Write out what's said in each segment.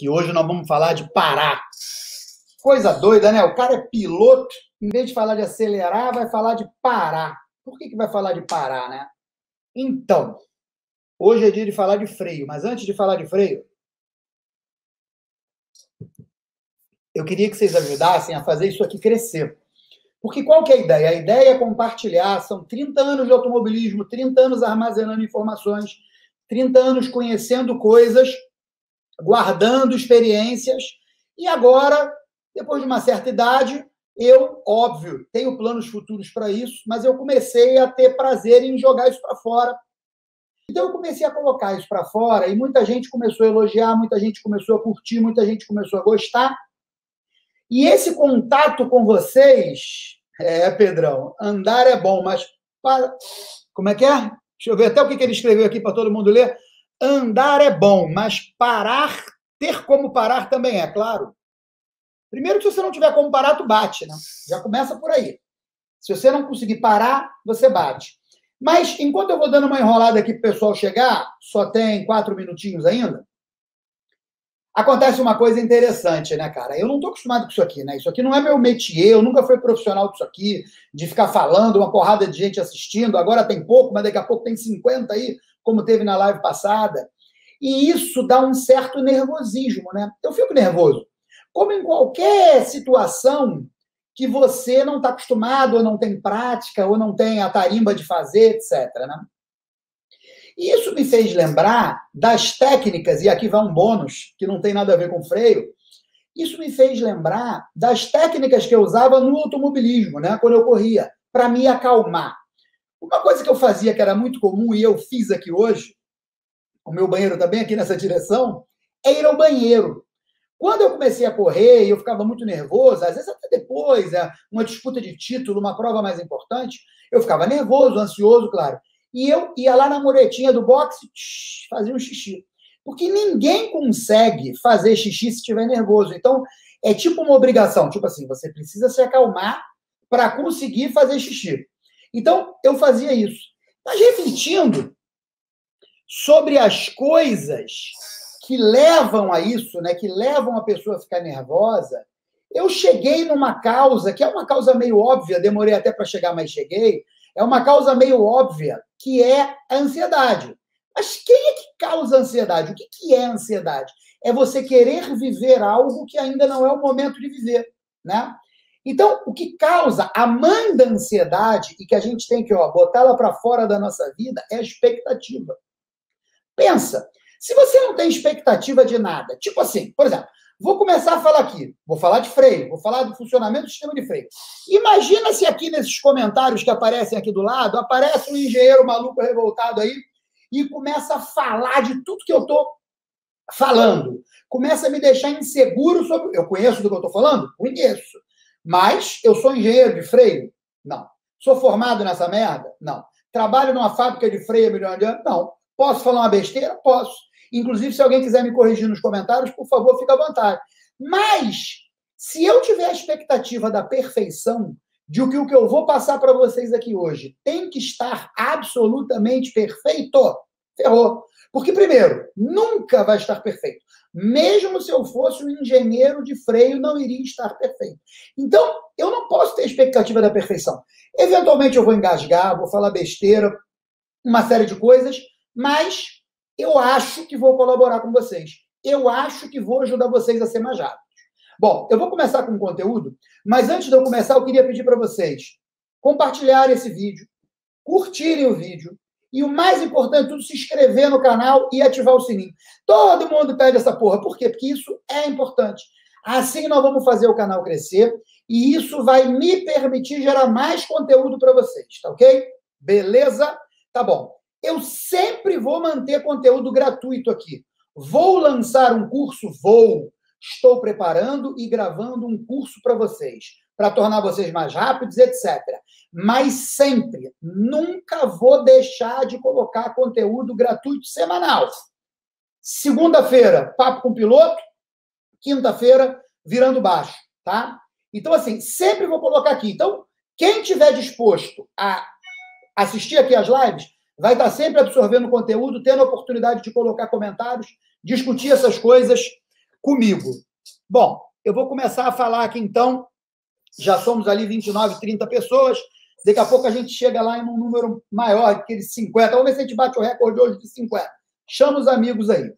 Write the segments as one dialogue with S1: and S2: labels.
S1: que hoje nós vamos falar de parar. Coisa doida, né? O cara é piloto, em vez de falar de acelerar, vai falar de parar. Por que vai falar de parar, né? Então, hoje é dia de falar de freio, mas antes de falar de freio, eu queria que vocês ajudassem a fazer isso aqui crescer. Porque qual que é a ideia? A ideia é compartilhar, são 30 anos de automobilismo, 30 anos armazenando informações, 30 anos conhecendo coisas, guardando experiências, e agora, depois de uma certa idade, eu, óbvio, tenho planos futuros para isso, mas eu comecei a ter prazer em jogar isso para fora. Então, eu comecei a colocar isso para fora, e muita gente começou a elogiar, muita gente começou a curtir, muita gente começou a gostar. E esse contato com vocês, Pedrão, andar é bom, mas... Como é que é? Deixa eu ver até o que ele escreveu aqui para todo mundo ler. Andar é bom, mas parar, ter como parar também é, claro. Primeiro, se você não tiver como parar, tu bate, né? Já começa por aí. Se você não conseguir parar, você bate. Mas, enquanto eu vou dando uma enrolada aqui para o pessoal chegar, só tem 4 minutinhos ainda, acontece uma coisa interessante, né, cara? Eu não estou acostumado com isso aqui, né? Isso aqui não é meu métier, eu nunca fui profissional disso aqui, de ficar falando, uma porrada de gente assistindo, agora tem pouco, mas daqui a pouco tem 50 aí, como teve na live passada. E isso dá um certo nervosismo, né? Eu fico nervoso. Como em qualquer situação que você não está acostumado, ou não tem prática, ou não tem a tarimba de fazer, etc., né? E isso me fez lembrar das técnicas, e aqui vai um bônus, que não tem nada a ver com freio, isso me fez lembrar das técnicas que eu usava no automobilismo, né, quando eu corria, para me acalmar. Uma coisa que eu fazia que era muito comum, e eu fiz aqui hoje, o meu banheiro está bem aqui nessa direção, é ir ao banheiro. Quando eu comecei a correr, eu ficava muito nervoso, às vezes até depois, uma disputa de título, uma prova mais importante, eu ficava nervoso, ansioso, claro. E eu ia lá na muretinha do boxe, fazia um xixi. Porque ninguém consegue fazer xixi se estiver nervoso. Então, é tipo uma obrigação. Tipo assim, você precisa se acalmar para conseguir fazer xixi. Então, eu fazia isso. Mas refletindo sobre as coisas que levam a isso, né, que levam a pessoa a ficar nervosa, eu cheguei numa causa, que é uma causa meio óbvia, demorei até para chegar, mas cheguei, é uma causa meio óbvia, que é a ansiedade. Mas quem é que causa ansiedade? O que é ansiedade? É você querer viver algo que ainda não é o momento de viver, né? Então, o que causa a mãe da ansiedade, e que a gente tem que botar ela para fora da nossa vida, é a expectativa. Pensa, se você não tem expectativa de nada, tipo assim, por exemplo, vou começar a falar aqui, vou falar de freio, vou falar do funcionamento do sistema de freio. Imagina se aqui nesses comentários que aparecem aqui do lado, aparece um engenheiro maluco revoltado aí e começa a falar de tudo que eu estou falando. Começa a me deixar inseguro sobre... Eu conheço do que eu estou falando? Conheço. Mas eu sou engenheiro de freio? Não. Sou formado nessa merda? Não. Trabalho numa fábrica de freio há milhões de anos? Não. Posso falar uma besteira? Posso. Inclusive, se alguém quiser me corrigir nos comentários, por favor, fique à vontade. Mas, se eu tiver a expectativa da perfeição, de que o que eu vou passar para vocês aqui hoje tem que estar absolutamente perfeito, ferrou. Porque, primeiro, nunca vai estar perfeito. Mesmo se eu fosse um engenheiro de freio, não iria estar perfeito. Então, eu não posso ter expectativa da perfeição. Eventualmente, eu vou engasgar, vou falar besteira, uma série de coisas, mas eu acho que vou colaborar com vocês. Eu acho que vou ajudar vocês a ser mais rápidos. Bom, eu vou começar com o conteúdo, mas antes de eu começar, eu queria pedir para vocês compartilharem esse vídeo, curtirem o vídeo e, o mais importante, tudo, se inscrever no canal e ativar o sininho. Todo mundo pede essa porra. Por quê? Porque isso é importante. Assim nós vamos fazer o canal crescer e isso vai me permitir gerar mais conteúdo para vocês, tá ok? Beleza? Tá bom. Eu sempre vou manter conteúdo gratuito aqui. Vou lançar um curso? Vou. Estou preparando e gravando um curso para vocês, para tornar vocês mais rápidos, etc. Mas sempre, nunca vou deixar de colocar conteúdo gratuito semanal. Segunda-feira, papo com piloto. Quinta-feira, virando baixo, tá? Então, assim, sempre vou colocar aqui. Então, quem tiver disposto a assistir aqui as lives, vai estar sempre absorvendo conteúdo, tendo a oportunidade de colocar comentários, discutir essas coisas comigo. Bom, eu vou começar a falar aqui, então. Já somos ali 29, 30 pessoas. Daqui a pouco a gente chega lá em um número maior, aqueles 50. Vamos ver se a gente bate o recorde hoje de 50. Chama os amigos aí.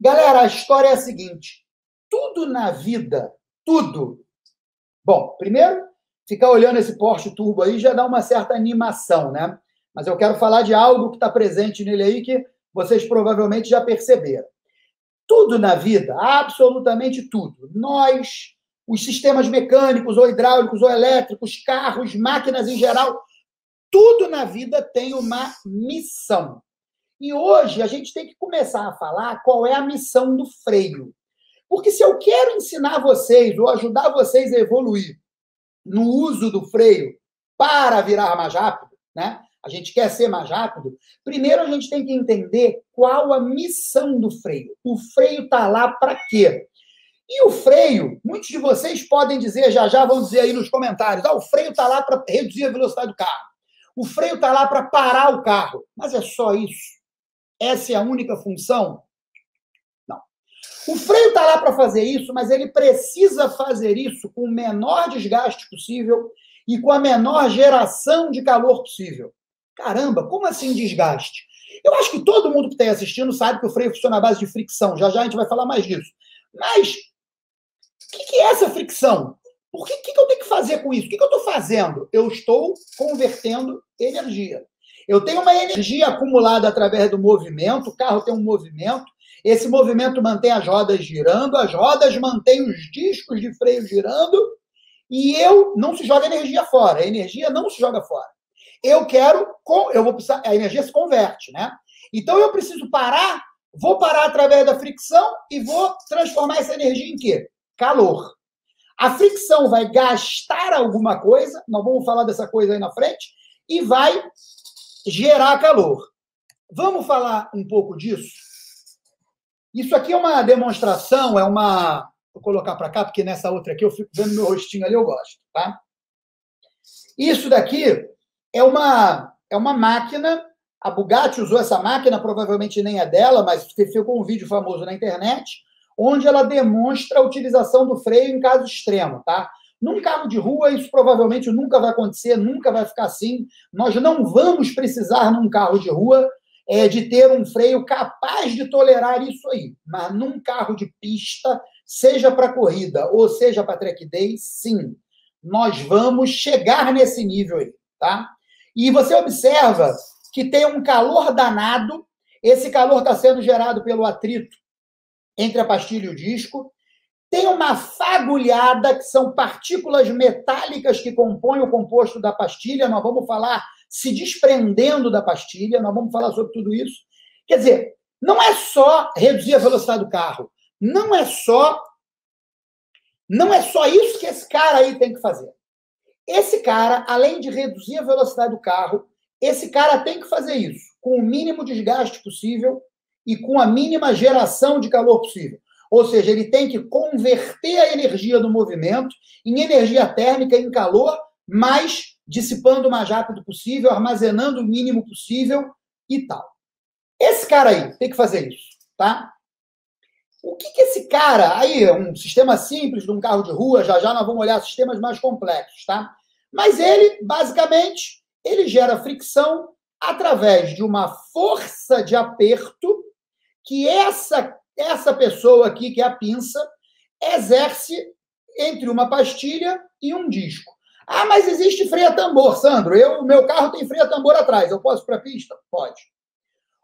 S1: Galera, a história é a seguinte. Tudo na vida, tudo. Bom, primeiro, ficar olhando esse Porsche Turbo aí já dá uma certa animação, né? Mas eu quero falar de algo que está presente nele aí que vocês provavelmente já perceberam. Tudo na vida, absolutamente tudo. Nós, os sistemas mecânicos, ou hidráulicos, ou elétricos, carros, máquinas em geral, tudo na vida tem uma missão. E hoje a gente tem que começar a falar qual é a missão do freio. Porque se eu quero ensinar vocês ou ajudar vocês a evoluir no uso do freio para virar mais rápido, né? A gente quer ser mais rápido, primeiro a gente tem que entender qual a missão do freio. O freio está lá para quê? E o freio, muitos de vocês podem dizer, já vão dizer aí nos comentários, o freio está lá para reduzir a velocidade do carro. O freio está lá para parar o carro. Mas é só isso? Essa é a única função? Não. O freio está lá para fazer isso, mas ele precisa fazer isso com o menor desgaste possível e com a menor geração de calor possível. Caramba, como assim desgaste? Eu acho que todo mundo que está assistindo sabe que o freio funciona à base de fricção. Já a gente vai falar mais disso. Mas o que é essa fricção? O que eu tenho que fazer com isso? O que eu estou fazendo? Eu estou convertendo energia. Eu tenho uma energia acumulada através do movimento, o carro tem um movimento, esse movimento mantém as rodas girando, as rodas mantêm os discos de freio girando, e não se joga energia fora, a energia não se joga fora. A energia se converte, né? Então eu preciso parar, vou parar através da fricção e vou transformar essa energia em quê? Calor. A fricção vai gastar alguma coisa, nós vamos falar dessa coisa aí na frente, e vai gerar calor. Vamos falar um pouco disso? Isso aqui é uma demonstração, vou colocar para cá, porque nessa outra aqui eu fico vendo meu rostinho ali, eu gosto, tá? Isso daqui é uma máquina, a Bugatti usou essa máquina, provavelmente nem é dela, mas ficou um vídeo famoso na internet, onde ela demonstra a utilização do freio em caso extremo, tá? Num carro de rua, isso provavelmente nunca vai acontecer, nunca vai ficar assim. Nós não vamos precisar, num carro de rua, de ter um freio capaz de tolerar isso aí. Mas num carro de pista, seja para corrida ou seja para track day, sim, nós vamos chegar nesse nível aí, tá? E você observa que tem um calor danado, esse calor está sendo gerado pelo atrito entre a pastilha e o disco, tem uma fagulhada, que são partículas metálicas que compõem o composto da pastilha, nós vamos falar se desprendendo da pastilha, nós vamos falar sobre tudo isso. Quer dizer, não é só reduzir a velocidade do carro, não é só isso que esse cara aí tem que fazer. Esse cara, além de reduzir a velocidade do carro, esse cara tem que fazer isso com o mínimo desgaste possível e com a mínima geração de calor possível. Ou seja, ele tem que converter a energia do movimento em energia térmica, em calor, mas dissipando o mais rápido possível, armazenando o mínimo possível e tal. Esse cara aí tem que fazer isso, tá? O que esse cara... Aí é um sistema simples de um carro de rua, já nós vamos olhar sistemas mais complexos, tá? Mas ele, basicamente, ele gera fricção através de uma força de aperto que essa pessoa aqui, que é a pinça, exerce entre uma pastilha e um disco. Ah, mas existe freio a tambor, Sandro. O meu carro tem freio a tambor atrás. Eu posso ir para a pista? Pode.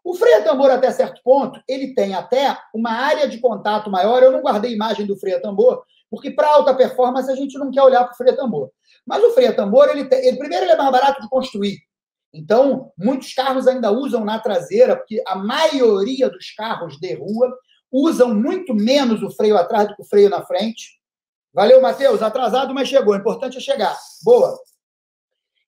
S1: O freio a tambor, até certo ponto, ele tem até uma área de contato maior. Eu não guardei imagem do freio a tambor, porque para alta performance a gente não quer olhar para o freio a tambor. Mas o freio a tambor, primeiro, ele é mais barato de construir. Então, muitos carros ainda usam na traseira, porque a maioria dos carros de rua usam muito menos o freio atrás do que o freio na frente. Valeu, Matheus. Atrasado, mas chegou. O importante é chegar. Boa.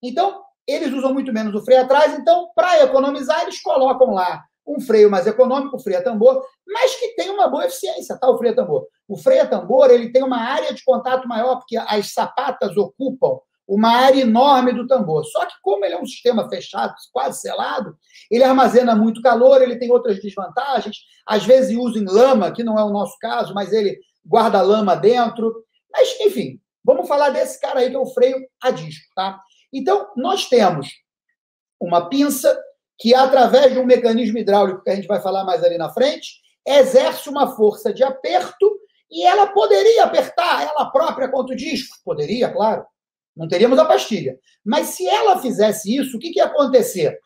S1: Então, eles usam muito menos o freio atrás. Então, para economizar, eles colocam lá um freio mais econômico, o freio a tambor, mas que tem uma boa eficiência, tá? O freio a tambor. O freio a tambor, ele tem uma área de contato maior, porque as sapatas ocupam uma área enorme do tambor. Só que, como ele é um sistema fechado, quase selado, ele armazena muito calor, ele tem outras desvantagens, às vezes usa em lama, que não é o nosso caso, mas ele guarda lama dentro. Mas, enfim, vamos falar desse cara aí, que é o freio a disco, tá? Então, nós temos uma pinça que, através de um mecanismo hidráulico, que a gente vai falar mais ali na frente, exerce uma força de aperto e ela poderia apertar ela própria contra o disco. Poderia, claro. Não teríamos a pastilha. Mas se ela fizesse isso, o que ia acontecer?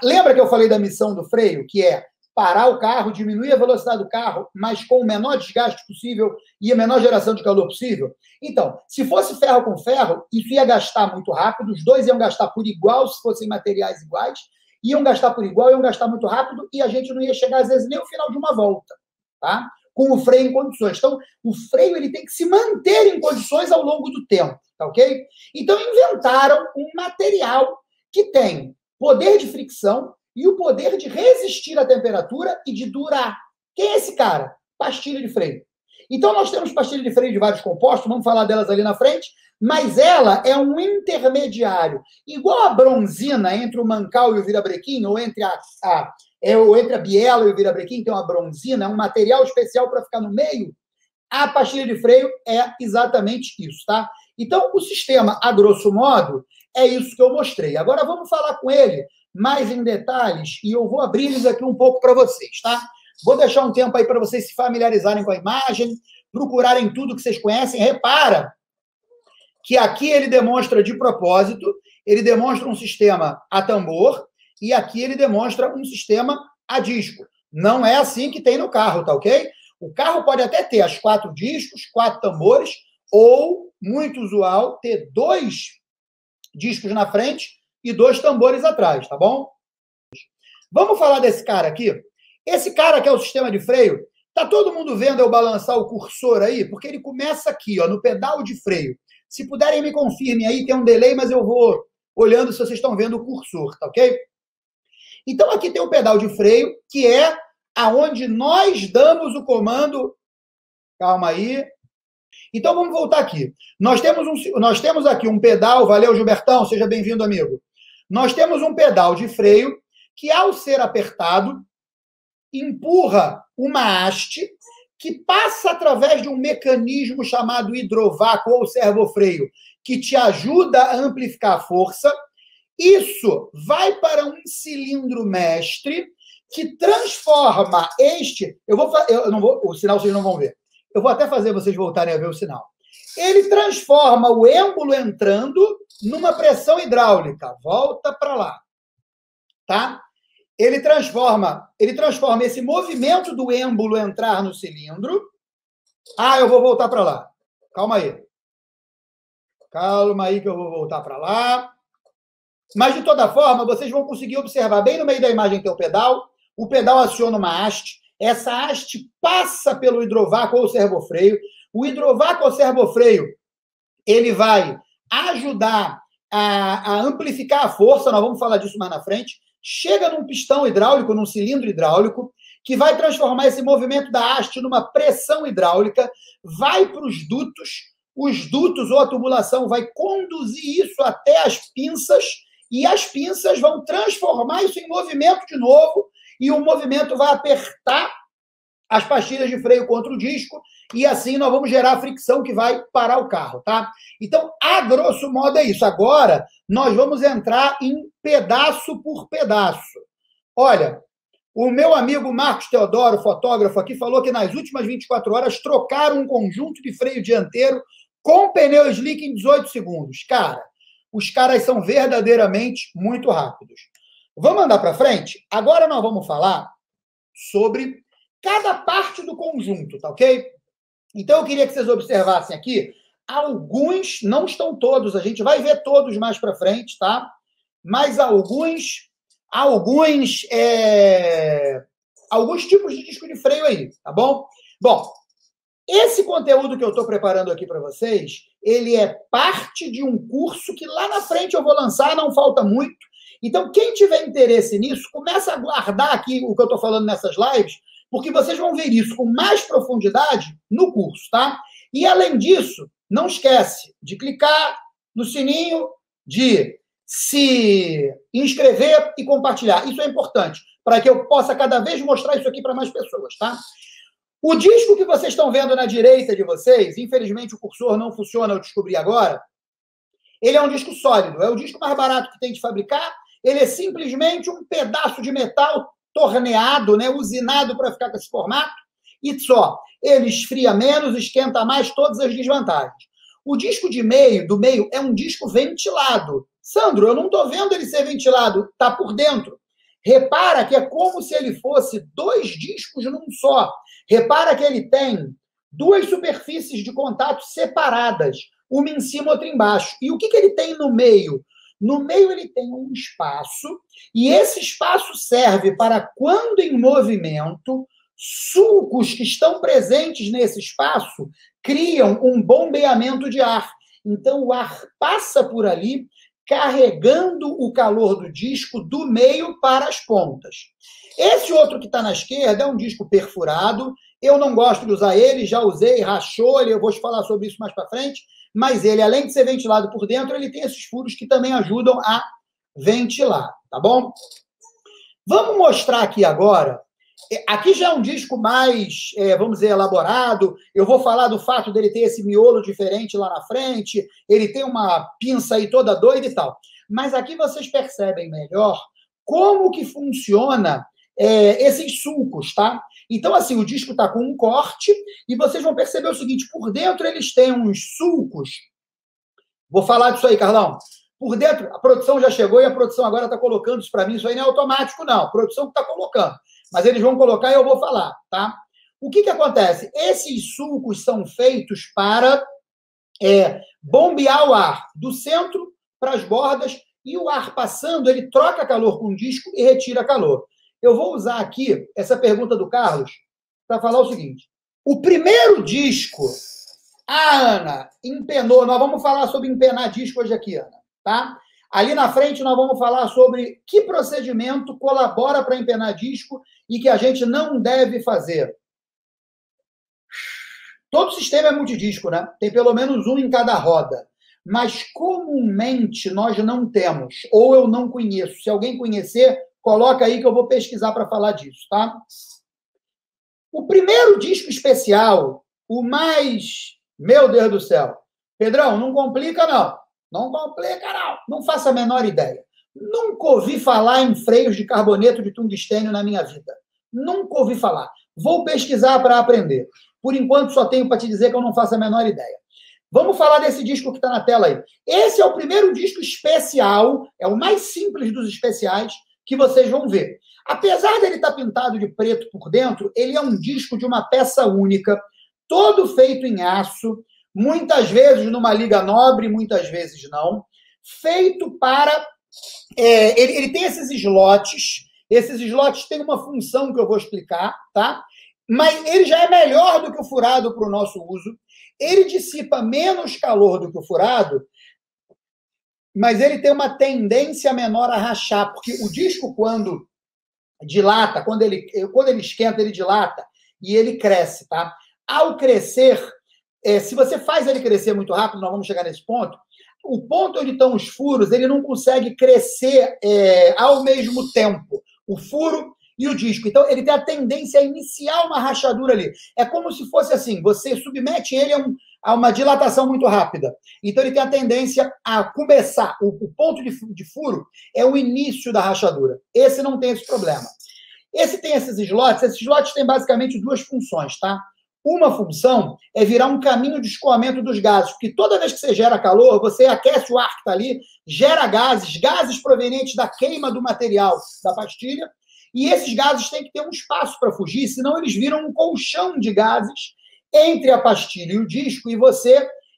S1: Lembra que eu falei da missão do freio, que é parar o carro, diminuir a velocidade do carro, mas com o menor desgaste possível e a menor geração de calor possível? Então, se fosse ferro com ferro, isso ia gastar muito rápido, os dois iam gastar por igual se fossem materiais iguais, iam gastar por igual, iam gastar muito rápido e a gente não ia chegar, às vezes, nem ao final de uma volta, tá? Com o freio em condições. Então, o freio ele tem que se manter em condições ao longo do tempo, tá ok? Então, inventaram um material que tem poder de fricção e o poder de resistir à temperatura e de durar. Quem é esse cara? Pastilha de freio. Então, nós temos pastilha de freio de vários compostos, vamos falar delas ali na frente, mas ela é um intermediário, igual a bronzina entre o mancal e o virabrequim, ou entre a biela e o virabrequim, tem uma bronzina, é um material especial para ficar no meio. A pastilha de freio é exatamente isso, tá? Então, o sistema, a grosso modo, é isso que eu mostrei. Agora, vamos falar com ele mais em detalhes e eu vou abrir-lhes aqui um pouco para vocês, tá? Vou deixar um tempo aí para vocês se familiarizarem com a imagem, procurarem tudo que vocês conhecem. Repara que aqui ele demonstra de propósito, ele demonstra um sistema a tambor e aqui ele demonstra um sistema a disco. Não é assim que tem no carro, tá ok? O carro pode até ter as 4 discos, 4 tambores, ou, muito usual, ter 2 discos na frente e 2 tambores atrás, tá bom? Vamos falar desse cara aqui? Esse cara que é o sistema de freio, tá todo mundo vendo eu balançar o cursor aí? Porque ele começa aqui, ó, no pedal de freio. Se puderem, me confirmem aí, tem um delay, mas eu vou olhando se vocês estão vendo o cursor, tá ok? Então, aqui tem o pedal de freio, que é aonde nós damos o comando. Calma aí. Então, vamos voltar aqui. Nós temos aqui um pedal, valeu, Gilbertão, seja bem-vindo, amigo. Nós temos um pedal de freio que, ao ser apertado, empurra uma haste que passa através de um mecanismo chamado hidrovácuo ou servofreio, que te ajuda a amplificar a força. Isso vai para um cilindro mestre que transforma o sinal vocês não vão ver. Eu vou até fazer vocês voltarem a ver o sinal. Ele transforma o êmbolo entrando numa pressão hidráulica. Volta para lá. Tá? Ele transforma esse movimento do êmbolo entrar no cilindro. Eu vou voltar para lá. Calma aí. Calma aí que eu vou voltar para lá. Mas, de toda forma, vocês vão conseguir observar bem no meio da imagem tem o pedal aciona uma haste, essa haste passa pelo hidrovácuo ou servofreio, o hidrovácuo ou servofreio, ele vai ajudar a amplificar a força, nós vamos falar disso mais na frente, chega num pistão hidráulico, num cilindro hidráulico, que vai transformar esse movimento da haste numa pressão hidráulica, vai para os dutos ou a tubulação vai conduzir isso até as pinças, e as pinças vão transformar isso em movimento de novo, e o movimento vai apertar as pastilhas de freio contra o disco, e assim nós vamos gerar a fricção que vai parar o carro, tá? Então, a grosso modo é isso. Agora, nós vamos entrar em pedaço por pedaço. Olha, o meu amigo Marcos Teodoro, fotógrafo aqui, falou que nas últimas 24 horas trocaram um conjunto de freio dianteiro com pneu slick em 18 segundos. Cara, os caras são verdadeiramente muito rápidos. Vamos andar para frente? Agora nós vamos falar sobre cada parte do conjunto, tá ok? Então eu queria que vocês observassem aqui, alguns, não estão todos, a gente vai ver todos mais para frente, tá? Mas alguns tipos de disco de freio aí, tá bom? Bom, esse conteúdo que eu estou preparando aqui para vocês, ele é parte de um curso que lá na frente eu vou lançar, não falta muito. Então, quem tiver interesse nisso, começa a guardar aqui o que eu estou falando nessas lives, porque vocês vão ver isso com mais profundidade no curso, tá? E, além disso, não esquece de clicar, no sininho de se inscrever e compartilhar. Isso é importante, para que eu possa cada vez mostrar isso aqui para mais pessoas, tá? O disco que vocês estão vendo na direita de vocês, infelizmente o cursor não funciona, eu descobri agora, ele é um disco sólido, é o disco mais barato que tem de fabricar, ele é simplesmente um pedaço de metal torneado, né, usinado para ficar com esse formato, e só. Ele esfria menos, esquenta mais, todas as desvantagens. O disco do meio, é um disco ventilado. Sandro, eu não estou vendo ele ser ventilado, está por dentro. Repara que é como se ele fosse 2 discos num só. Repara que ele tem 2 superfícies de contato separadas, uma em cima e outra embaixo. E o que ele tem no meio? No meio ele tem um espaço, e esse espaço serve para, quando em movimento, sulcos que estão presentes nesse espaço criam um bombeamento de ar. Então, o ar passa por ali, carregando o calor do disco do meio para as pontas. Esse outro que está na esquerda é um disco perfurado. Eu não gosto de usar ele, já usei, rachou, eu vou te falar sobre isso mais para frente, mas ele, além de ser ventilado por dentro, ele tem esses furos que também ajudam a ventilar, tá bom? Vamos mostrar aqui agora. Aqui já é um disco mais, vamos dizer, elaborado. Eu vou falar do fato dele ter esse miolo diferente lá na frente, ele tem uma pinça aí toda doida e tal. Mas aqui vocês percebem melhor como que funciona esses sulcos, tá? Então, assim, o disco está com um corte e vocês vão perceber o seguinte, por dentro eles têm uns sulcos. Vou falar disso aí, Carlão. Por dentro, a produção já chegou e a produção agora está colocando isso para mim. Isso aí não é automático, não. A produção que está colocando. Mas eles vão colocar e eu vou falar, tá? O que acontece? Esses sulcos são feitos para bombear o ar do centro para as bordas, e o ar passando, ele troca calor com o disco e retira calor. Eu vou usar aqui essa pergunta do Carlos para falar o seguinte. O primeiro disco, a Ana empenou, nós vamos falar sobre empenar disco hoje aqui, Ana, tá? Ali na frente nós vamos falar sobre que procedimento colabora para empenar disco e que a gente não deve fazer. Todo sistema é multidisco, né? Tem pelo menos um em cada roda. Mas comumente nós não temos, ou eu não conheço. Se alguém conhecer, coloca aí que eu vou pesquisar para falar disso, tá? O primeiro disco especial, o mais... Meu Deus do céu. Pedrão, não complica, não. Não complica, não. Não faço a menor ideia. Nunca ouvi falar em freios de carboneto de tungstênio na minha vida. Nunca ouvi falar. Vou pesquisar para aprender. Por enquanto, só tenho para te dizer que eu não faço a menor ideia. Vamos falar desse disco que está na tela aí. Esse é o primeiro disco especial, é o mais simples dos especiais que vocês vão ver. Apesar dele estar pintado de preto por dentro, ele é um disco de uma peça única, todo feito em aço, muitas vezes numa liga nobre, muitas vezes não, feito para... ele tem esses slots têm uma função que eu vou explicar, tá? Mas ele já é melhor do que o furado para o nosso uso. Ele dissipa menos calor do que o furado, mas ele tem uma tendência menor a rachar, porque o disco, quando dilata, quando ele esquenta, ele dilata e ele cresce, tá? Ao crescer, se você faz ele crescer muito rápido, nós vamos chegar nesse ponto, o ponto onde estão os furos, ele não consegue crescer ao mesmo tempo. O furo e o disco. Então, ele tem a tendência a iniciar uma rachadura ali. É como se fosse assim, você submete ele a uma dilatação muito rápida. Então, ele tem a tendência a começar. O ponto de furo é o início da rachadura. Esse não tem esse problema. Esse tem esses slots têm basicamente 2 funções, tá? Uma função é virar um caminho de escoamento dos gases, porque toda vez que você gera calor, você aquece o ar que está ali, gera gases provenientes da queima do material da pastilha, e esses gases têm que ter um espaço para fugir, senão eles viram um colchão de gases entre a pastilha e o disco, e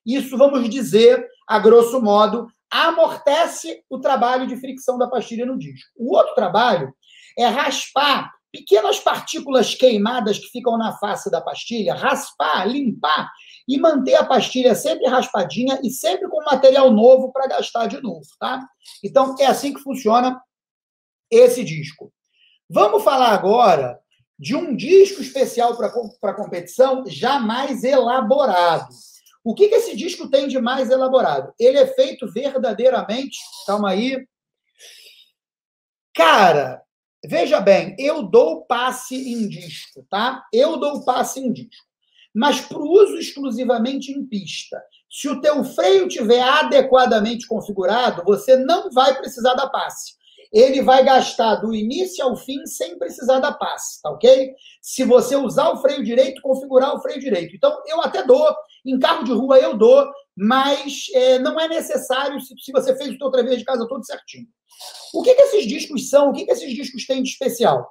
S1: isso, vamos dizer, a grosso modo, amortece o trabalho de fricção da pastilha no disco. O outro trabalho é raspar pequenas partículas queimadas que ficam na face da pastilha, raspar, limpar e manter a pastilha sempre raspadinha e sempre com material novo para gastar de novo, tá? Então, é assim que funciona esse disco. Vamos falar agora de um disco especial para competição já mais elaborado. O que esse disco tem de mais elaborado? Ele é feito verdadeiramente... Calma aí. Cara, veja bem, eu dou passe em disco, tá? Eu dou passe em disco. Mas para o uso exclusivamente em pista. Se o teu freio estiver adequadamente configurado, você não vai precisar dar passe. Ele vai gastar do início ao fim sem precisar dar passe, tá ok? Se você usar o freio direito, configurar o freio direito. Então, eu até dou, em carro de rua eu dou, mas não é necessário se você fez o teu trabalho de casa todo certinho. O que esses discos são? O que esses discos têm de especial?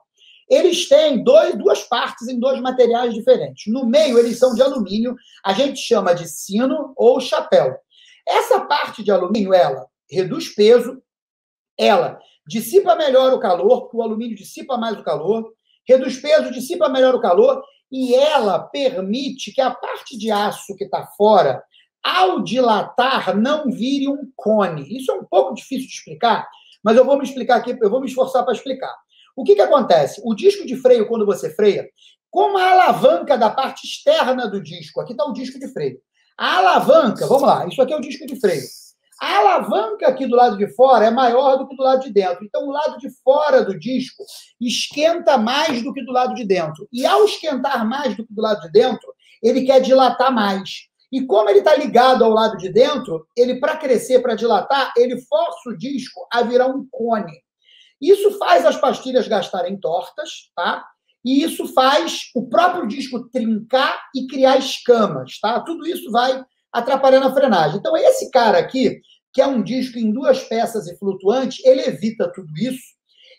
S1: Eles têm duas partes em dois materiais diferentes. No meio, eles são de alumínio, a gente chama de sino ou chapéu. Essa parte de alumínio, ela reduz peso, ela dissipa melhor o calor, porque o alumínio dissipa mais o calor, reduz peso, dissipa melhor o calor, e ela permite que a parte de aço que está fora, ao dilatar, não vire um cone. Isso é um pouco difícil de explicar, mas eu vou me explicar aqui, eu vou me esforçar para explicar. O que acontece? O disco de freio, quando você freia, como a alavanca da parte externa do disco, aqui está o disco de freio. A alavanca, vamos lá, isso aqui é o disco de freio. A alavanca aqui do lado de fora é maior do que do lado de dentro. Então, o lado de fora do disco esquenta mais do que do lado de dentro. E, ao esquentar mais do que do lado de dentro, ele quer dilatar mais. E como ele está ligado ao lado de dentro, ele, para crescer, para dilatar, ele força o disco a virar um cone. Isso faz as pastilhas gastarem tortas, tá? E isso faz o próprio disco trincar e criar escamas, tá? Tudo isso vai atrapalhando a frenagem. Então, esse cara aqui, que é um disco em duas peças e flutuante, ele evita tudo isso.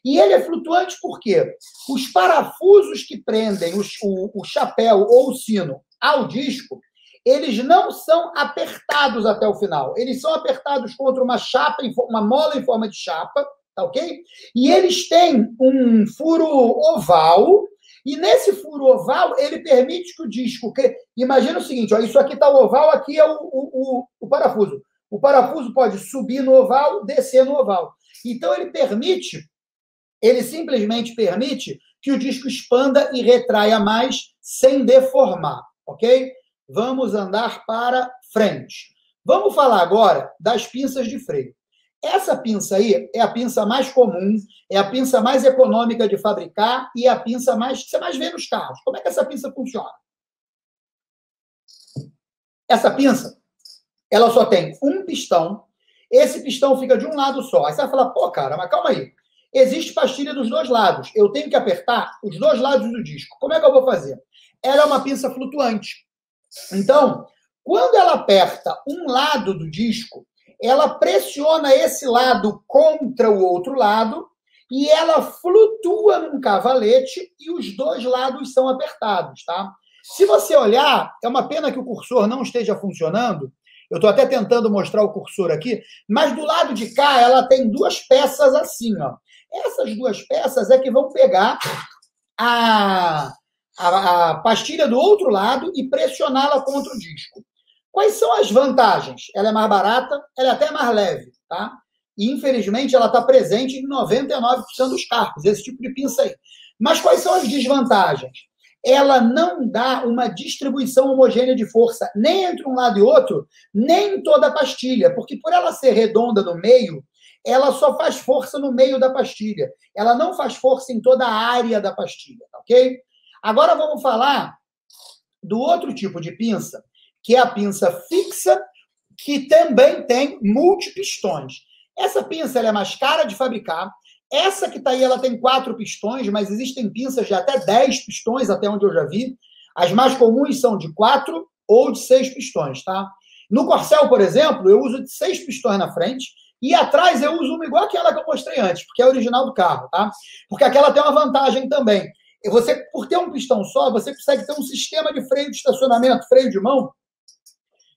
S1: E ele é flutuante por quê? Os parafusos que prendem o chapéu ou o sino ao disco, eles não são apertados até o final. Eles são apertados contra uma chapa, uma mola em forma de chapa, tá ok? E eles têm um furo oval, e nesse furo oval, ele permite que o disco... Imagina o seguinte, ó, isso aqui está o oval, aqui é o parafuso. O parafuso pode subir no oval, descer no oval. Então, ele simplesmente permite que o disco expanda e retraia mais sem deformar, ok? Vamos andar para frente. Vamos falar agora das pinças de freio. Essa pinça aí é a pinça mais comum, é a pinça mais econômica de fabricar e é a pinça que você mais vê nos carros. Como é que essa pinça funciona? Essa pinça, ela só tem um pistão, esse pistão fica de um lado só. Aí você vai falar, pô, cara, mas calma aí. Existe pastilha dos dois lados. Eu tenho que apertar os dois lados do disco. Como é que eu vou fazer? Ela é uma pinça flutuante. Então, quando ela aperta um lado do disco, ela pressiona esse lado contra o outro lado e ela flutua num cavalete e os dois lados são apertados, tá? Se você olhar, é uma pena que o cursor não esteja funcionando, eu estou até tentando mostrar o cursor aqui, mas do lado de cá ela tem duas peças assim, ó. Essas duas peças é que vão pegar a pastilha do outro lado e pressioná-la contra o disco. Quais são as vantagens? Ela é mais barata, ela é até mais leve, tá? E, infelizmente, ela está presente em 99% dos carros, esse tipo de pinça aí. Mas quais são as desvantagens? Ela não dá uma distribuição homogênea de força, nem entre um lado e outro, nem em toda a pastilha, porque por ela ser redonda no meio, ela só faz força no meio da pastilha. Ela não faz força em toda a área da pastilha, ok? Agora vamos falar do outro tipo de pinça, que é a pinça fixa, que também tem multipistões. Essa pinça ela é mais cara de fabricar. Essa que está aí, ela tem 4 pistões, mas existem pinças de até 10 pistões, até onde eu já vi. As mais comuns são de 4 ou de 6 pistões, tá? No Corcel, por exemplo, eu uso de 6 pistões na frente e atrás eu uso uma igual aquela que eu mostrei antes, porque é a original do carro, tá? Porque aquela tem uma vantagem também. Você, por ter um pistão só, você consegue ter um sistema de freio de estacionamento, freio de mão,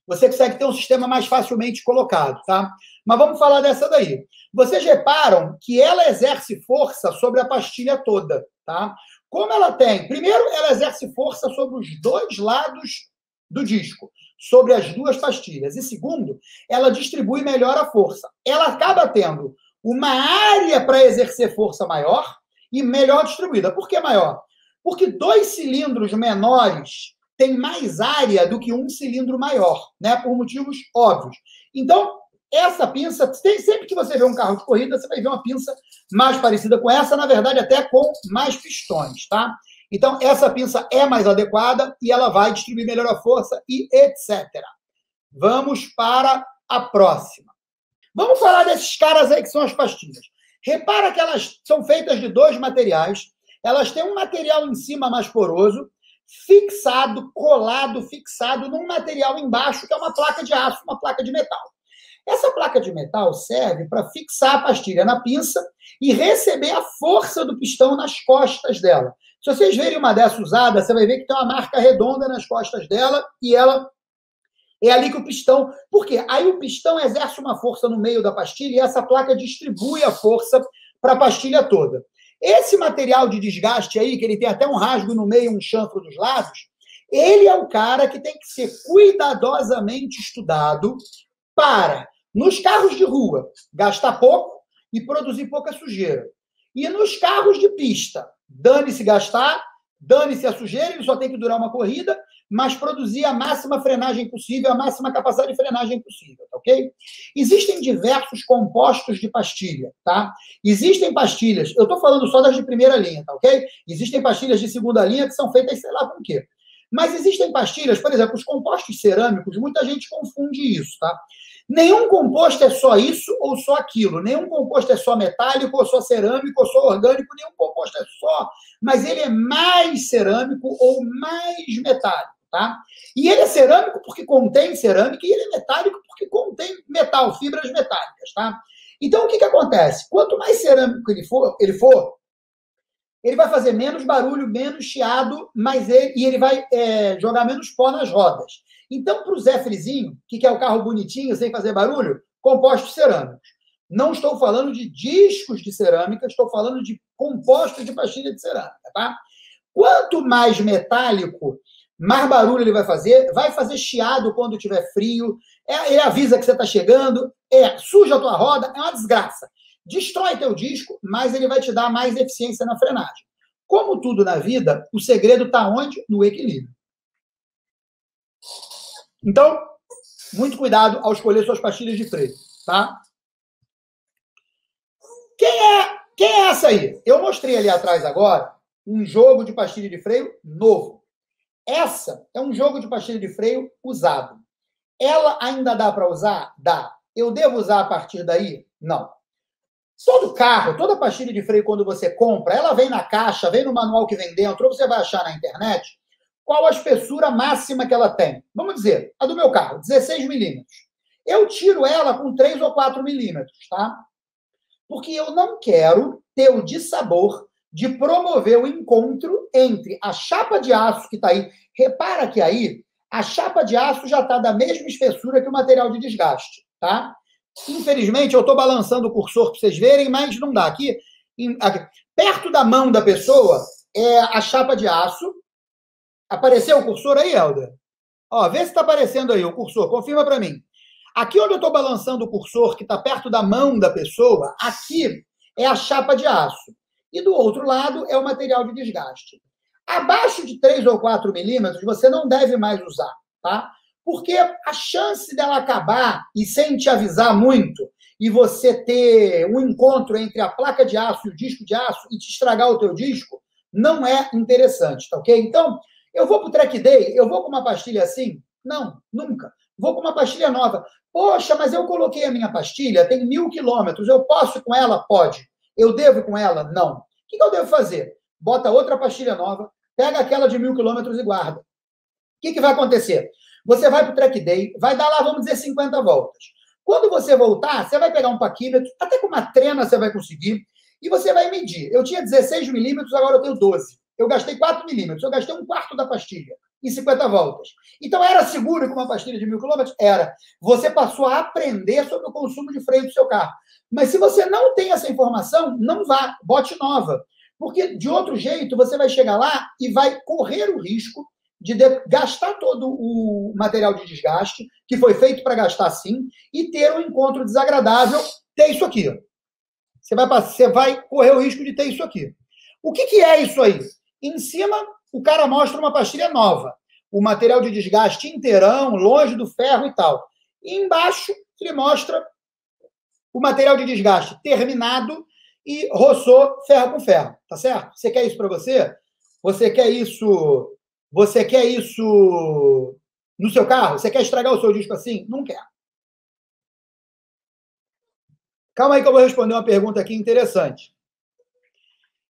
S1: você consegue ter um sistema mais facilmente colocado, tá? Mas vamos falar dessa daí. Vocês reparam que ela exerce força sobre a pastilha toda, tá? Como ela tem? Primeiro, ela exerce força sobre os dois lados do disco, sobre as duas pastilhas. E segundo, ela distribui melhor a força. Ela acaba tendo uma área para exercer força maior e melhor distribuída. Por que maior? Porque 2 cilindros menores tem mais área do que um cilindro maior, né? Por motivos óbvios. Então, essa pinça, sempre que você vê um carro de corrida, você vai ver uma pinça mais parecida com essa, na verdade, até com mais pistões, tá? Então, essa pinça é mais adequada e ela vai distribuir melhor a força e etc. Vamos para a próxima. Vamos falar desses caras aí que são as pastilhas. Repara que elas são feitas de dois materiais, elas têm um material em cima mais poroso, fixado num material embaixo, que é uma placa de aço, uma placa de metal. Essa placa de metal serve para fixar a pastilha na pinça e receber a força do pistão nas costas dela. Se vocês verem uma dessa usada, você vai ver que tem uma marca redonda nas costas dela e ela é ali que o pistão... Por quê? Aí o pistão exerce uma força no meio da pastilha e essa placa distribui a força para a pastilha toda. Esse material de desgaste aí, que ele tem até um rasgo no meio, um chanfro dos lados, ele é o cara que tem que ser cuidadosamente estudado para, nos carros de rua, gastar pouco e produzir pouca sujeira. E nos carros de pista, dane-se gastar, dane-se a sujeira, ele só tem que durar uma corrida, mas produzir a máxima frenagem possível, a máxima capacidade de frenagem possível, tá ok? Existem diversos compostos de pastilha, tá? Existem pastilhas, eu estou falando só das de primeira linha, tá ok? Existem pastilhas de segunda linha que são feitas, sei lá com o quê. Mas existem pastilhas, por exemplo, os compostos cerâmicos, muita gente confunde isso, tá? Nenhum composto é só isso ou só aquilo. Nenhum composto é só metálico, ou só cerâmico, ou só orgânico. Nenhum composto é só, mas ele é mais cerâmico ou mais metálico, tá? E ele é cerâmico porque contém cerâmica e ele é metálico porque contém metal, fibras metálicas, tá? Então, o que acontece? Quanto mais cerâmico ele for, ele vai fazer menos barulho, menos chiado, e ele vai jogar menos pó nas rodas. Então, para o Zé Frizinho, que quer o carro bonitinho, sem fazer barulho, compostos cerâmicos. Não estou falando de discos de cerâmica, estou falando de compostos de pastilha de cerâmica, tá? Quanto mais metálico, mais barulho ele vai fazer chiado quando tiver frio, ele avisa que você está chegando, suja a tua roda, é uma desgraça. Destrói teu disco, mas ele vai te dar mais eficiência na frenagem. Como tudo na vida, o segredo está onde? No equilíbrio. Então, muito cuidado ao escolher suas pastilhas de freio, tá? Quem é essa aí? Eu mostrei ali atrás agora um jogo de pastilha de freio novo. Essa é um jogo de pastilha de freio usado. Ela ainda dá para usar? Dá. Eu devo usar a partir daí? Não. Todo carro, toda pastilha de freio, quando você compra, ela vem na caixa, vem no manual que vem dentro, ou você vai achar na internet qual a espessura máxima que ela tem. Vamos dizer, a do meu carro, 16 milímetros. Eu tiro ela com 3 ou 4 milímetros, tá? Porque eu não quero ter o dissabor de promover o encontro entre a chapa de aço que está aí. Repara que aí, a chapa de aço já está da mesma espessura que o material de desgaste, tá? Infelizmente, eu estou balançando o cursor para vocês verem, mas não dá. Aqui, perto da mão da pessoa, é a chapa de aço. Apareceu o cursor aí, Helder? Ó, vê se está aparecendo aí o cursor, confirma para mim. Aqui onde eu estou balançando o cursor, que está perto da mão da pessoa, aqui é a chapa de aço. E do outro lado é o material de desgaste. Abaixo de 3 ou 4 milímetros, você não deve mais usar, tá? Porque a chance dela acabar, e sem te avisar muito, e você ter um encontro entre a placa de aço e o disco de aço e te estragar o teu disco, não é interessante, tá ok? Então, eu vou para o track day, eu vou com uma pastilha assim? Não, nunca. Vou com uma pastilha nova. Poxa, mas eu coloquei a minha pastilha, tem 1000 quilômetros, eu posso ir com ela? Pode. Eu devo ir com ela? Não. O que eu devo fazer? Bota outra pastilha nova, pega aquela de 1000 quilômetros e guarda. O que vai acontecer? Você vai para o track day, vai dar lá, vamos dizer, 50 voltas. Quando você voltar, você vai pegar um paquímetro, até com uma trena você vai conseguir, e você vai medir. Eu tinha 16 milímetros, agora eu tenho 12. Eu gastei 4 milímetros, eu gastei um quarto da pastilha em 50 voltas. Então, era seguro com uma pastilha de 1000 quilômetros? Era. Você passou a aprender sobre o consumo de freio do seu carro. Mas se você não tem essa informação, não vá, bote nova. Porque, de outro jeito, você vai chegar lá e vai correr o risco de gastar todo o material de desgaste, que foi feito para gastar sim, e ter um encontro desagradável, ter isso aqui. Você vai correr o risco de ter isso aqui. O que é isso aí? Em cima, o cara mostra uma pastilha nova. o material de desgaste inteirão, longe do ferro e tal. E embaixo ele mostra o material de desgaste terminado e roçou ferro com ferro, tá certo? Você quer isso para você? Você quer isso? Você quer isso no seu carro? Você quer estragar o seu disco assim? Não quer. Calma aí que eu vou responder uma pergunta aqui interessante.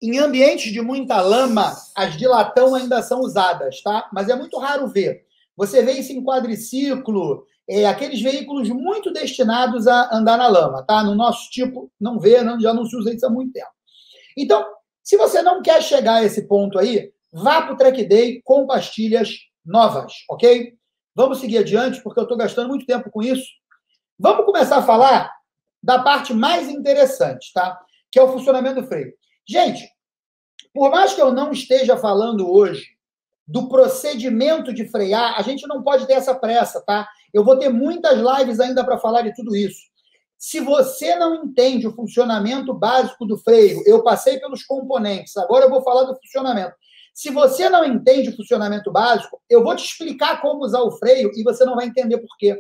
S1: Em ambientes de muita lama, as dilatão ainda são usadas, tá? Mas é muito raro ver. Você vê isso em quadriciclo, aqueles veículos muito destinados a andar na lama, tá? No nosso tipo, não vê, não, já não se usa isso há muito tempo. Então, se você não quer chegar a esse ponto aí, vá para o Track Day com pastilhas novas, ok? Vamos seguir adiante, porque eu estou gastando muito tempo com isso. Vamos começar a falar da parte mais interessante, tá? Que é o funcionamento do freio. Gente, por mais que eu não esteja falando hoje do procedimento de frear, a gente não pode ter essa pressa, tá? Eu vou ter muitas lives ainda para falar de tudo isso. Se você não entende o funcionamento básico do freio, eu passei pelos componentes, agora eu vou falar do funcionamento. Se você não entende o funcionamento básico, eu vou te explicar como usar o freio e você não vai entender por quê.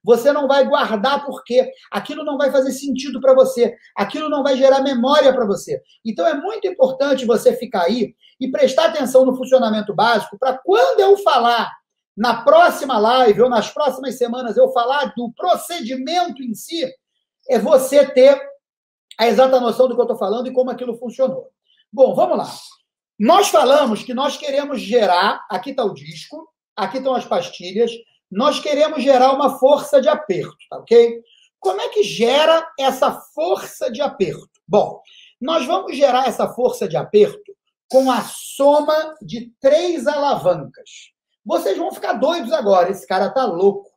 S1: Você não vai guardar por quê. Aquilo não vai fazer sentido para você. Aquilo não vai gerar memória para você. Então, é muito importante você ficar aí e prestar atenção no funcionamento básico para quando eu falar na próxima live ou nas próximas semanas, eu falar do procedimento em si, é você ter a exata noção do que eu estou falando e como aquilo funcionou. Bom, vamos lá. Nós falamos que nós queremos gerar, aqui está o disco, aqui estão as pastilhas, nós queremos gerar uma força de aperto, tá ok? Como é que gera essa força de aperto? Bom, nós vamos gerar essa força de aperto com a soma de 3 alavancas. Vocês vão ficar doidos agora, esse cara tá louco.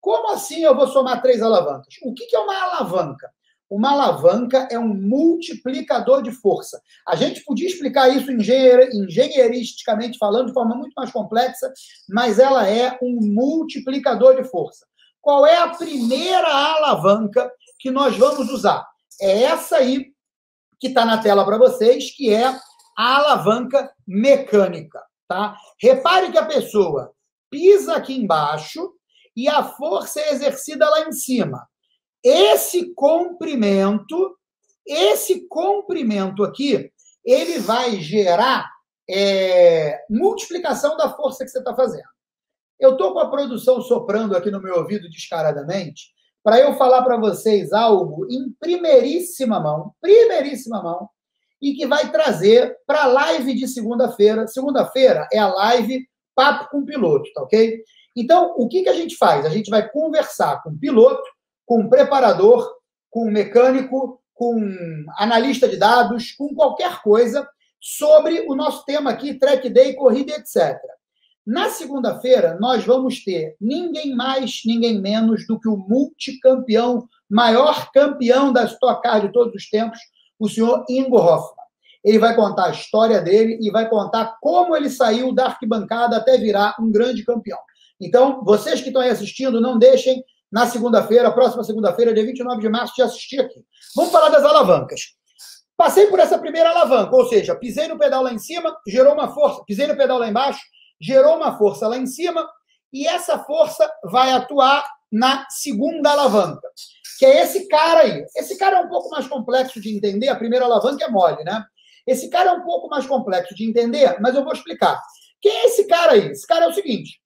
S1: Como assim eu vou somar 3 alavancas? O que é uma alavanca? Uma alavanca é um multiplicador de força. A gente podia explicar isso engenheiristicamente falando, de forma muito mais complexa, mas ela é um multiplicador de força. Qual é a primeira alavanca que nós vamos usar? É essa aí que está na tela para vocês, que é a alavanca mecânica, tá? Repare que a pessoa pisa aqui embaixo e a força é exercida lá em cima. Esse comprimento aqui, ele vai gerar multiplicação da força que você está fazendo. Eu estou com a produção soprando aqui no meu ouvido descaradamente para eu falar para vocês algo em primeiríssima mão, e que vai trazer para a live de segunda-feira. Segunda-feira é a live Papo com o Piloto, tá ok? Então, o que a gente faz? A gente vai conversar com o piloto, com o preparador, com o mecânico, com analista de dados, com qualquer coisa sobre o nosso tema aqui, Track Day, corrida, etc. Na segunda-feira, nós vamos ter ninguém mais, ninguém menos do que o multicampeão, maior campeão da Stock Car de todos os tempos, o senhor Ingo Hoffmann. Ele vai contar a história dele e vai contar como ele saiu da arquibancada até virar um grande campeão. Então, vocês que estão aí assistindo, não deixem na segunda-feira, próxima segunda-feira, dia 29 de março, de assistir aqui. Vamos falar das alavancas. Passei por essa primeira alavanca, ou seja, pisei no pedal lá em cima, gerou uma força, pisei no pedal lá embaixo, gerou uma força lá em cima, e essa força vai atuar na segunda alavanca, que é esse cara aí. Esse cara é um pouco mais complexo de entender, a primeira alavanca é mole, né? Esse cara é um pouco mais complexo de entender, mas eu vou explicar. Quem é esse cara aí? Esse cara é o seguinte: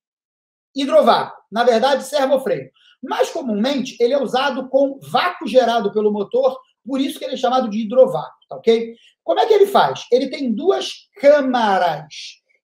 S1: hidrovácuo, na verdade, servofreio. Mais comumente, ele é usado com vácuo gerado pelo motor, por isso que ele é chamado de hidrovácuo, tá ok? Como é que ele faz? Ele tem 2 câmaras.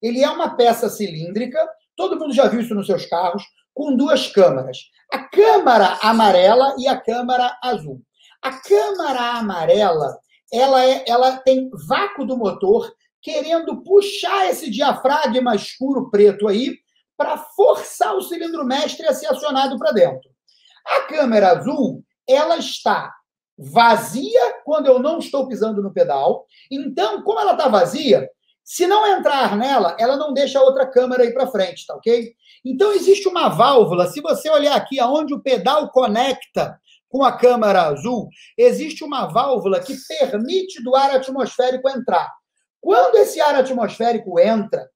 S1: Ele é uma peça cilíndrica, todo mundo já viu isso nos seus carros, com 2 câmaras. A câmara amarela e a câmara azul. A câmara amarela, ela tem vácuo do motor, querendo puxar esse diafragma escuro preto aí, para forçar o cilindro mestre a ser acionado para dentro. A câmara azul, ela está vazia quando eu não estou pisando no pedal. Então, como ela está vazia, se não entrar nela, ela não deixa a outra câmara ir para frente, tá ok? Então, existe uma válvula, se você olhar aqui aonde o pedal conecta com a câmara azul, existe uma válvula que permite do ar atmosférico entrar. Quando esse ar atmosférico entra,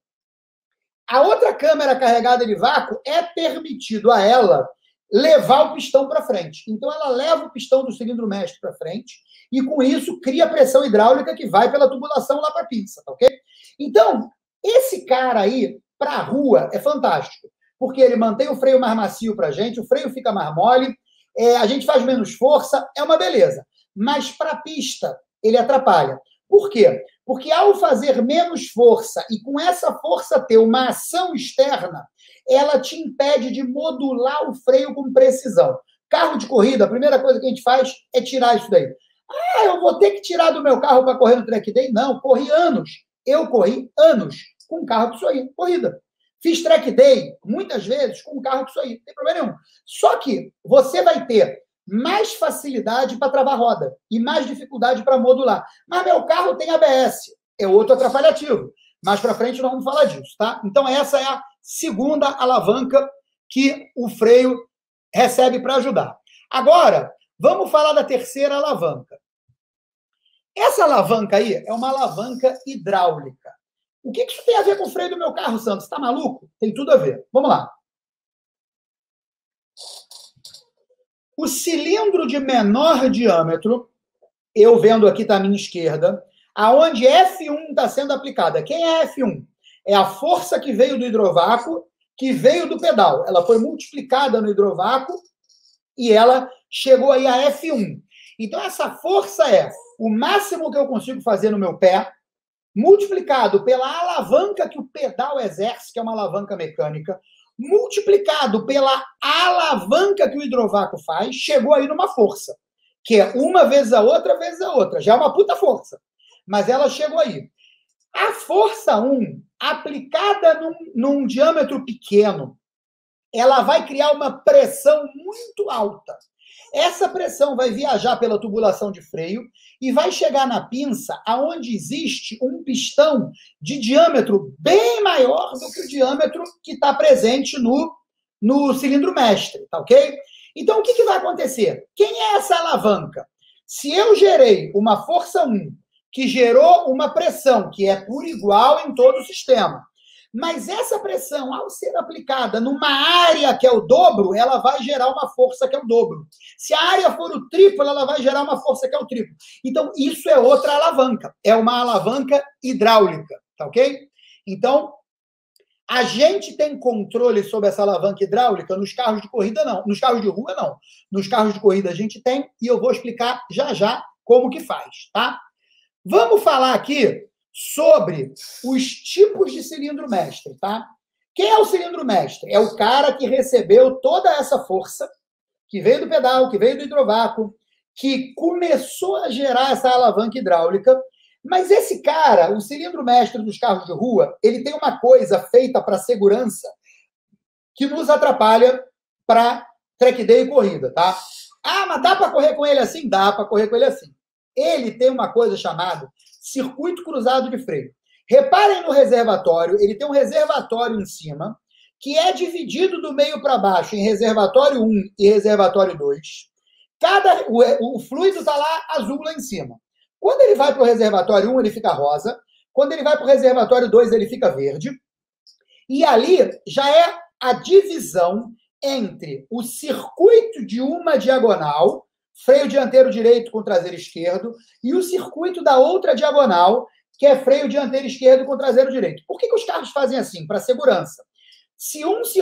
S1: A outra câmara carregada de vácuo é permitido a ela levar o pistão para frente. Então, ela leva o pistão do cilindro mestre para frente e, com isso, cria pressão hidráulica que vai pela tubulação lá para a pinça, tá ok? Então, esse cara aí, para a rua, é fantástico, porque ele mantém o freio mais macio para a gente, o freio fica mais mole, a gente faz menos força, é uma beleza. Mas para a pista, ele atrapalha. Por quê? Porque ao fazer menos força e com essa força ter uma ação externa, ela te impede de modular o freio com precisão. Carro de corrida, a primeira coisa que a gente faz é tirar isso daí. Ah, eu vou ter que tirar do meu carro para correr no track day? Não, corri anos. Eu corri anos com um carro que isso aí, corrida. Fiz track day, muitas vezes, com um carro que isso aí, não tem problema nenhum. Só que você vai ter mais facilidade para travar roda e mais dificuldade para modular. Mas meu carro tem ABS, é outro atrapalhativo. Mais para frente nós vamos falar disso, tá? Então essa é a segunda alavanca que o freio recebe para ajudar. Agora, vamos falar da terceira alavanca. Essa alavanca aí é uma alavanca hidráulica. O que isso tem a ver com o freio do meu carro, Santos? Está maluco? Tem tudo a ver. Vamos lá. O cilindro de menor diâmetro, eu vendo aqui, está à minha esquerda, aonde F1 está sendo aplicada. Quem é F1? É a força que veio do hidrovácuo, que veio do pedal. Ela foi multiplicada no hidrovácuo e ela chegou aí a F1. Então, essa força é o máximo que eu consigo fazer no meu pé, multiplicado pela alavanca que o pedal exerce, que é uma alavanca mecânica, multiplicado pela alavanca que o hidrovácuo faz, chegou aí numa força, que é uma vezes a outra, vezes a outra. Já é uma puta força. Mas ela chegou aí. A força 1, aplicada num diâmetro pequeno, ela vai criar uma pressão muito alta. Essa pressão vai viajar pela tubulação de freio e vai chegar na pinça, aonde existe um pistão de diâmetro bem maior do que o diâmetro que está presente no cilindro mestre, tá ok? Então, o que vai acontecer? Quem é essa alavanca? Se eu gerei uma força 1, que gerou uma pressão, que é por igual em todo o sistema, mas essa pressão, ao ser aplicada numa área que é o dobro, ela vai gerar uma força que é o dobro. Se a área for o triplo, ela vai gerar uma força que é o triplo. Então, isso é outra alavanca. É uma alavanca hidráulica, tá ok? Então, a gente tem controle sobre essa alavanca hidráulica nos carros de corrida, não. Nos carros de rua, não. Nos carros de corrida a gente tem, e eu vou explicar já já como que faz, tá? Vamos falar aqui sobre os tipos de cilindro mestre, tá? Quem é o cilindro mestre? É o cara que recebeu toda essa força, que veio do pedal, que veio do hidrovácuo, que começou a gerar essa alavanca hidráulica. Mas esse cara, o cilindro mestre dos carros de rua, ele tem uma coisa feita para segurança que nos atrapalha para track day e corrida, tá? Ah, mas dá para correr com ele assim? Dá para correr com ele assim. Ele tem uma coisa chamada circuito cruzado de freio. Reparem no reservatório, ele tem um reservatório em cima, que é dividido do meio para baixo em reservatório 1 e reservatório 2. O fluido está lá azul lá em cima. Quando ele vai para o reservatório 1, ele fica rosa. Quando ele vai para o reservatório 2, ele fica verde. E ali já é a divisão entre o circuito de uma diagonal, freio dianteiro direito com traseiro esquerdo, e o circuito da outra diagonal, que é freio dianteiro esquerdo com traseiro direito. Por que os carros fazem assim? Para segurança.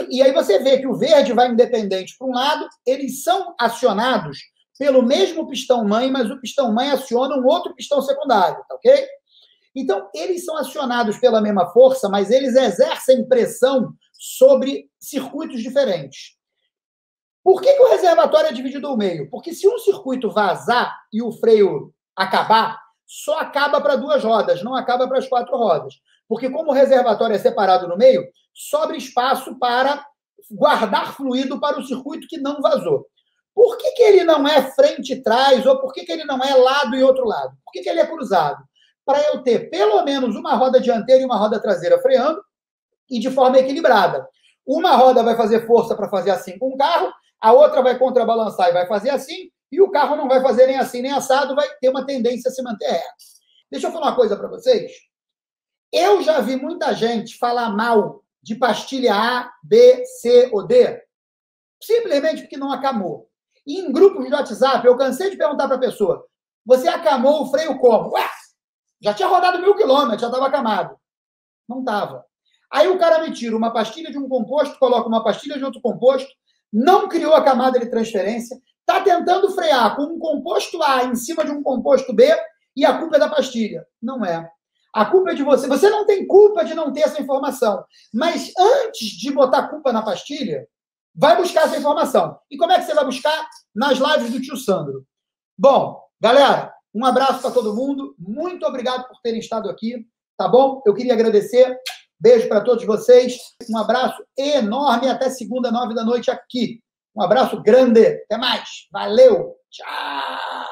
S1: E aí você vê que o verde vai independente para um lado, eles são acionados pelo mesmo pistão-mãe, mas o pistão-mãe aciona um outro pistão secundário, tá ok? Então, eles são acionados pela mesma força, mas eles exercem pressão sobre circuitos diferentes. Por que o reservatório é dividido ao meio? Porque se um circuito vazar e o freio acabar, só acaba para 2 rodas, não acaba para as 4 rodas. Porque como o reservatório é separado no meio, sobra espaço para guardar fluido para o circuito que não vazou. Por que ele não é frente e trás, ou por que ele não é lado e outro lado? Por que ele é cruzado? Para eu ter pelo menos uma roda dianteira e uma roda traseira freando, e de forma equilibrada. Uma roda vai fazer força para fazer assim com o carro, a outra vai contrabalançar e vai fazer assim, e o carro não vai fazer nem assim nem assado, vai ter uma tendência a se manter reto. Deixa eu falar uma coisa para vocês. Eu já vi muita gente falar mal de pastilha A, B, C ou D? Simplesmente porque não acamou. E em grupos de WhatsApp, eu cansei de perguntar para a pessoa, você acamou o freio como? Ué, já tinha rodado 1000 quilômetros, já estava acamado. Não estava. Aí o cara me tira uma pastilha de um composto, coloca uma pastilha de outro composto, não criou a camada de transferência, está tentando frear com um composto A em cima de um composto B e a culpa é da pastilha. Não é. A culpa é de você. Você não tem culpa de não ter essa informação. Mas antes de botar culpa na pastilha, vai buscar essa informação. E como é que você vai buscar? Nas lives do tio Sandro. Bom, galera, um abraço para todo mundo. Muito obrigado por terem estado aqui. Tá bom? Eu queria agradecer. Beijo para todos vocês. Um abraço enorme. Até segunda, 9 da noite aqui. Um abraço grande. Até mais. Valeu. Tchau.